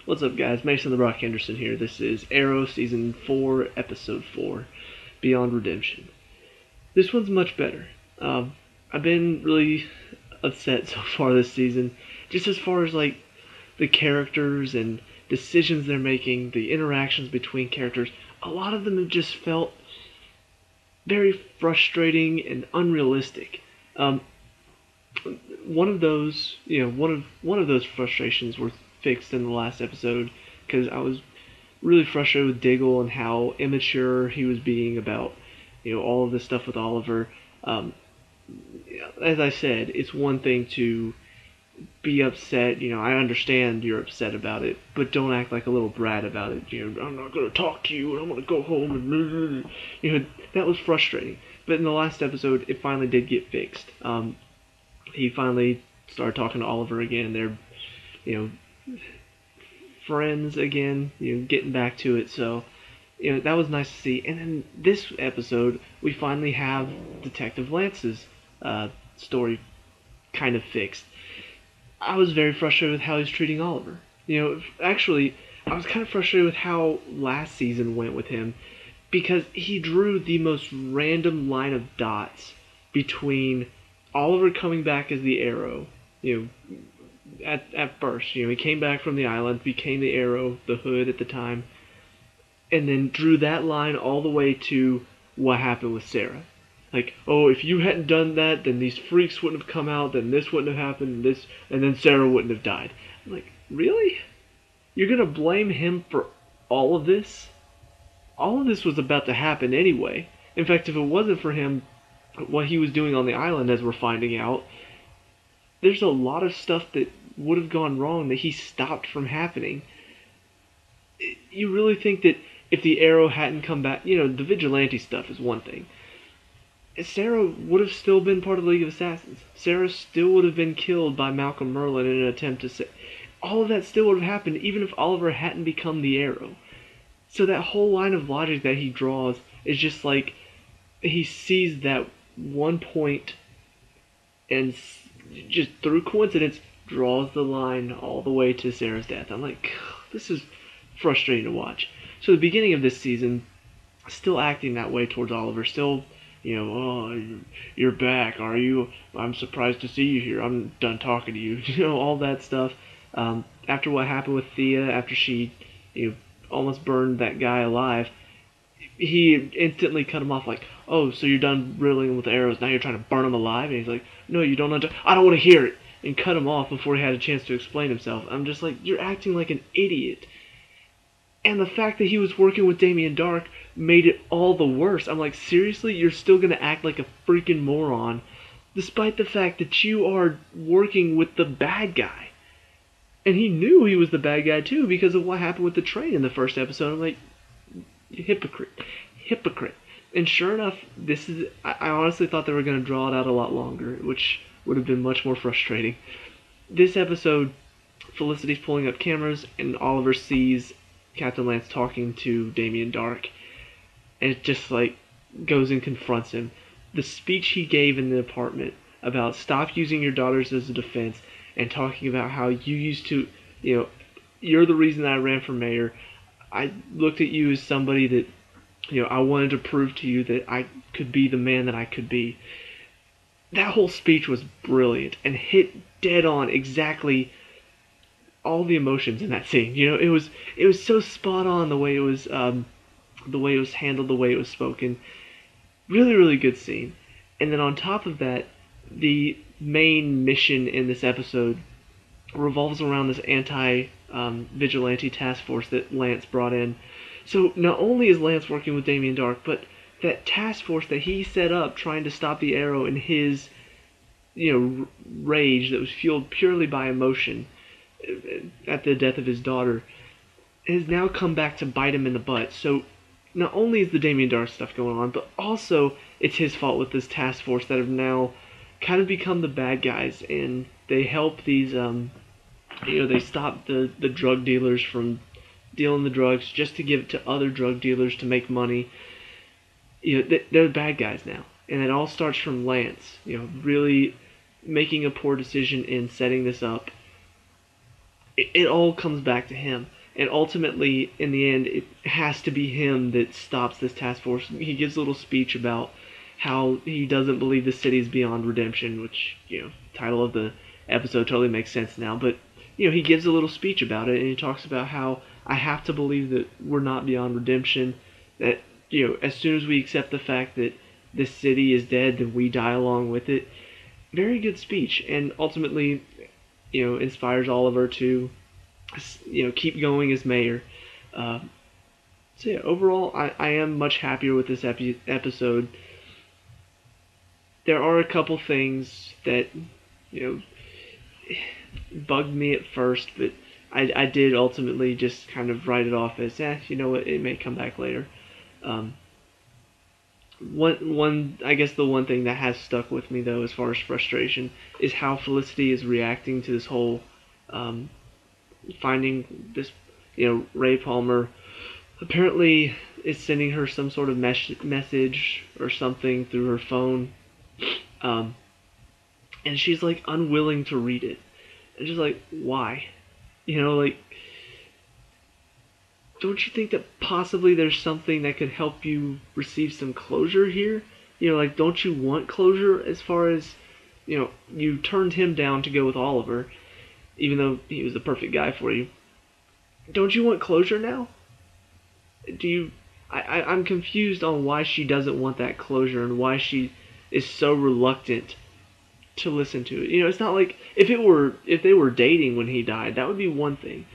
What's up, guys? Mason the Rock Henderson here. This is Arrow Season 4, Episode 4, Beyond Redemption. This one's much better. I've been really upset so far this season, just as far as like the characters and decisions they're making, the interactions between characters. A lot of them have just felt very frustrating and unrealistic. Um, one of those, one of those frustrations were fixed in the last episode because I was really frustrated with Diggle and how immature he was being about, all of this stuff with Oliver. Um, as I said, it's one thing to be upset. I understand you're upset about it, but don't act like a little brat about it. I'm not going to talk to you, and I'm going to go home. And that was frustrating. But in the last episode, it finally did get fixed. He finally started talking to Oliver again. They're, friends again. Getting back to it. So, that was nice to see. And then this episode, we finally have Detective Lance's story kind of fixed. I was very frustrated with how he's treating Oliver. Actually, I was kind of frustrated with how last season went with him because he drew the most random line of dots between Oliver coming back as the Arrow. At first, he came back from the island, became the Arrow, the Hood at the time, and then drew that line all the way to what happened with Sarah. Like, oh, if you hadn't done that, then these freaks wouldn't have come out, then this wouldn't have happened, and then Sarah wouldn't have died. I'm like, really? You're gonna blame him for all of this? All of this was about to happen anyway. In fact, if it wasn't for him, what he was doing on the island, as we're finding out, there's a lot of stuff that would have gone wrong that he stopped from happening. You really think that if the Arrow hadn't come back, the vigilante stuff is one thing. Sarah would have still been part of the League of Assassins. Sarah still would have been killed by Malcolm Merlyn in an attempt to say. All of that still would have happened even if Oliver hadn't become the Arrow. So that whole line of logic that he draws is just like he sees that one point and just through coincidence draws the line all the way to Sarah's death. I'm like, this is frustrating to watch. So the beginning of this season, still acting that way towards Oliver, still, oh, you're back, are you? I'm surprised to see you here. I'm done talking to you. All that stuff. After what happened with Thea, after she, almost burned that guy alive, he instantly cut him off like, oh, so you're done riddling with arrows, now you're trying to burn him alive? And he's like, no, you don't understand. I don't want to hear it. And cut him off before he had a chance to explain himself. I'm just like, you're acting like an idiot. And the fact that he was working with Damien Dark made it all the worse. I'm like, seriously? You're still going to act like a freaking moron, despite the fact that you are working with the bad guy. And he knew he was the bad guy, too, because of what happened with the train in the first episode. I'm like, hypocrite. Hypocrite. And sure enough, I honestly thought they were going to draw it out a lot longer, which would have been much more frustrating. This episode, Felicity's pulling up cameras, and Oliver sees Captain Lance talking to Damien Dark, and it just like goes and confronts him. The speech he gave in the apartment about stop using your daughters as a defense, and talking about how you used to, you're the reason I ran for mayor. I looked at you as somebody that, I wanted to prove to you that I could be the man that I could be. That whole speech was brilliant and hit dead on exactly all the emotions in that scene. It was so spot on the way it was handled, the way it was spoken. Really, really good scene. And then on top of that, the main mission in this episode revolves around this anti-vigilante task force that Lance brought in. So not only is Lance working with Damien Dark, but that task force that he set up trying to stop the Arrow in his, rage that was fueled purely by emotion at the death of his daughter, has now come back to bite him in the butt. So not only is the Damien Dark stuff going on, but also it's his fault with this task force that have now kind of become the bad guys, and they help these, they stop the drug dealers from dealing the drugs just to give it to other drug dealers to make money. They're the bad guys now. And it all starts from Lance, really making a poor decision in setting this up. it all comes back to him. And ultimately, in the end, it has to be him that stops this task force. He gives a little speech about how he doesn't believe the city is beyond redemption, which, title of the episode totally makes sense now. But, he gives a little speech about it, and he talks about how I have to believe that we're not beyond redemption, that, as soon as we accept the fact that this city is dead, then we die along with it. Very good speech, and ultimately, inspires Oliver to, keep going as mayor. So yeah, overall, I am much happier with this episode. There are a couple things that, bugged me at first, but I did ultimately just kind of write it off as, you know what, it may come back later. I guess the one thing that has stuck with me though, as far as frustration, is how Felicity is reacting to this whole, finding this, Ray Palmer apparently is sending her some sort of message or something through her phone, and she's like unwilling to read it, and just like, why? Don't you think that possibly there's something that could help you receive some closure here? Don't you want closure as far as, you turned him down to go with Oliver, even though he was the perfect guy for you. Don't you want closure now? I'm confused on why she doesn't want that closure and why she is so reluctant to listen to it. It's not like if they were dating when he died, that would be one thing.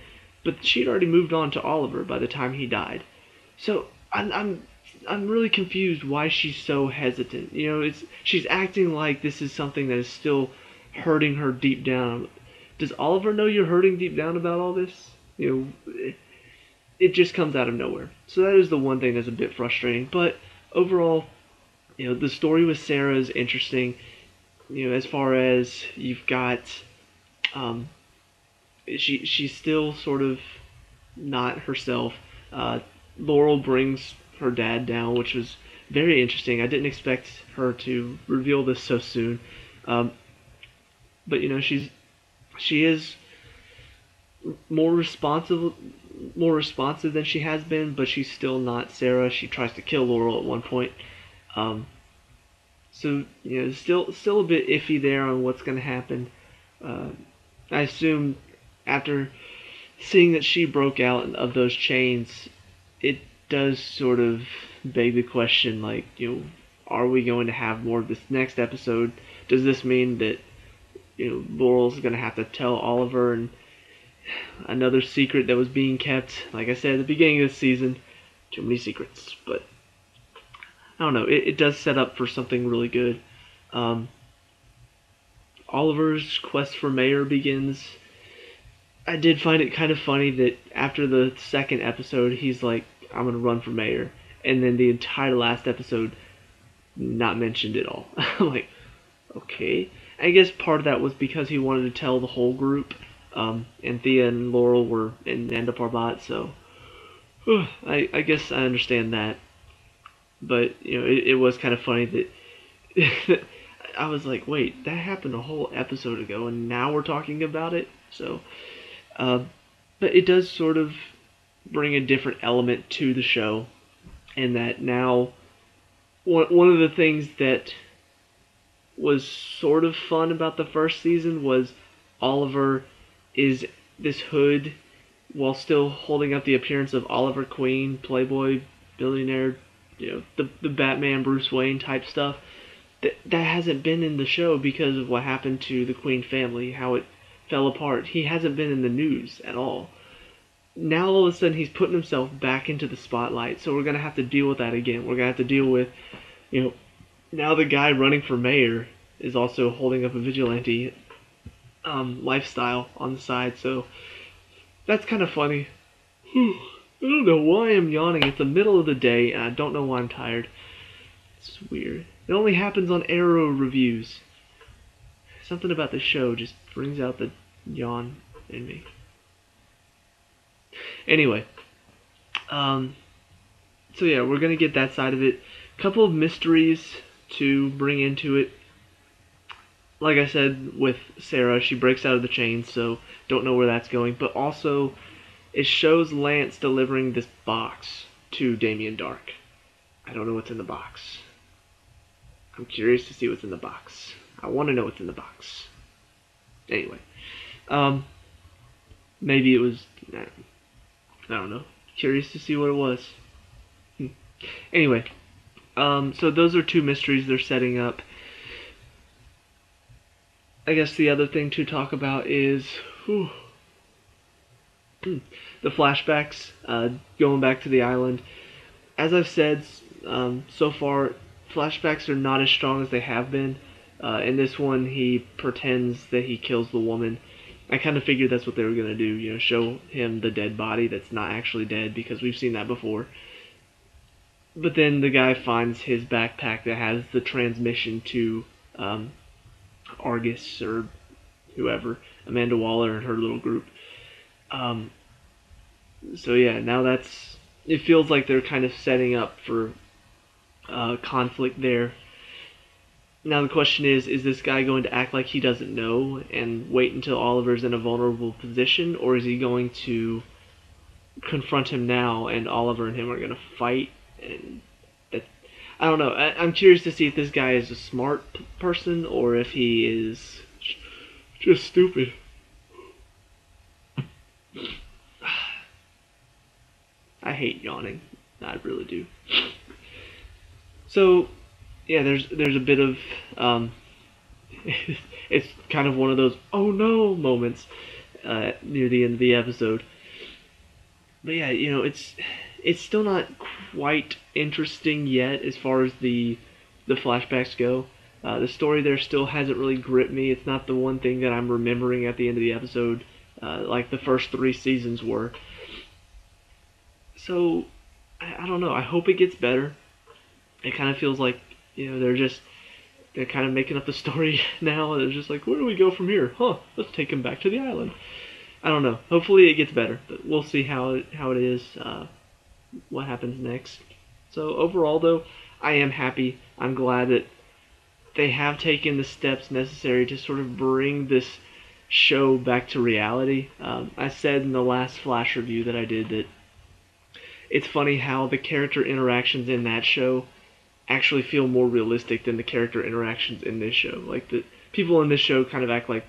But she'd already moved on to Oliver by the time he died. So I'm really confused why she's so hesitant. She's acting like this is something that is still hurting her deep down. Does Oliver know you're hurting deep down about all this? It just comes out of nowhere. So that is the one thing that's a bit frustrating. But overall, the story with Sarah is interesting. As far as you've got, she's still sort of not herself. Laurel brings her dad down, which was very interesting. I didn't expect her to reveal this so soon. But she is more responsive than she has been, but she's still not Sarah. She tries to kill Laurel at one point. So still a bit iffy there on what's going to happen. I assume after seeing that she broke out of those chains, it does sort of beg the question, like, are we going to have more of this next episode? Does this mean that Laurel's going to have to tell Oliver and another secret that was being kept? Like I said at the beginning of the season, too many secrets. But I don't know. It does set up for something really good. Oliver's quest for mayor begins. I did find it kind of funny that after the second episode, he's like, I'm going to run for mayor. And then the entire last episode, not mentioned at all. I'm like, okay. I guess part of that was because he wanted to tell the whole group. And Thea and Laurel were in Nanda Parbat, so I guess I understand that. But, it was kind of funny that I was like, wait, that happened a whole episode ago, and now we're talking about it? So, but it does sort of bring a different element to the show, in that now, one of the things that was sort of fun about the first season was Oliver is this hood while still holding up the appearance of Oliver Queen, playboy, billionaire, the Batman Bruce Wayne type stuff. That hasn't been in the show because of what happened to the Queen family, how it fell apart. He hasn't been in the news at all. Now all of a sudden he's putting himself back into the spotlight, so we're going to have to deal with that again. We're going to have to deal with, now the guy running for mayor is also holding up a vigilante lifestyle on the side, so that's kind of funny. I don't know why I'm yawning. It's the middle of the day, and I don't know why I'm tired. It's weird. It only happens on Arrow reviews. Something about the show just brings out the yawn in me. Anyway, so yeah, we're gonna get that side of it. Couple of mysteries to bring into it. like I said with Sarah, she breaks out of the chains, so don't know where that's going. But also, it shows Lance delivering this box to Damien Dark. I don't know what's in the box. I'm curious to see what's in the box. I want to know what's in the box. Anyway, maybe it was, I don't know. Curious to see what it was. Anyway, so those are two mysteries they're setting up. I guess the other thing to talk about is the flashbacks, going back to the island. As I've said, so far, flashbacks are not as strong as they have been. In this one, he pretends that he kills the woman. I kind of figured that's what they were going to do, show him the dead body that's not actually dead, because we've seen that before. But then the guy finds his backpack that has the transmission to Argus or whoever, Amanda Waller and her little group. So yeah, now it feels like they're kind of setting up for conflict there. Now the question is this guy going to act like he doesn't know and wait until Oliver's in a vulnerable position, or is he going to confront him now and Oliver and him are going to fight? And I don't know. I'm curious to see if this guy is a smart person or if he is just stupid. I hate yawning. I really do. So, yeah, there's a bit of it's kind of one of those oh no moments near the end of the episode. But yeah, it's still not quite interesting yet as far as the flashbacks go. The story there still hasn't really gripped me. It's not the one thing that I'm remembering at the end of the episode, like the first 3 seasons were. So, I don't know. I hope it gets better. It kind of feels like, they're kind of making up the story now. They're just like, where do we go from here? Let's take him back to the island. I don't know. Hopefully it gets better, but we'll see how it is, what happens next. So overall, though, I am happy. I'm glad that they have taken the steps necessary to sort of bring this show back to reality. I said in the last Flash review that I did that it's funny how the character interactions in that show actually feel more realistic than the character interactions in this show. Like, the people in this show kind of act like,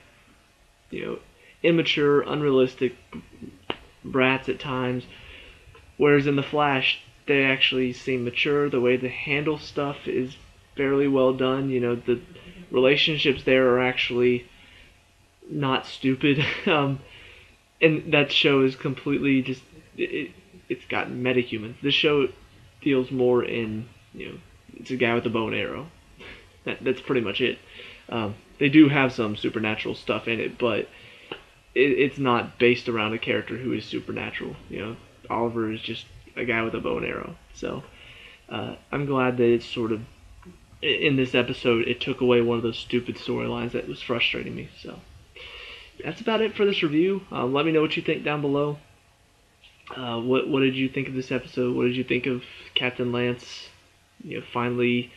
immature, unrealistic brats at times, whereas in The Flash, they actually seem mature. The way they handle stuff is fairly well done. The relationships there are actually not stupid. And that show is completely just, it's got metahumans. This show deals more in, it's a guy with a bow and arrow. That's pretty much it. They do have some supernatural stuff in it, but it's not based around a character who is supernatural. Oliver is just a guy with a bow and arrow. So I'm glad that it's sort of, in this episode, it took away one of those stupid storylines that was frustrating me. So that's about it for this review. Let me know what you think down below. What did you think of this episode? What did you think of Captain Lance? Finally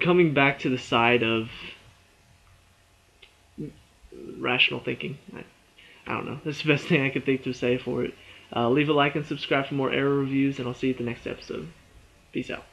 coming back to the side of rational thinking. I don't know. That's the best thing I could think to say for it. Leave a like and subscribe for more Arrow reviews, and I'll see you at the next episode. Peace out.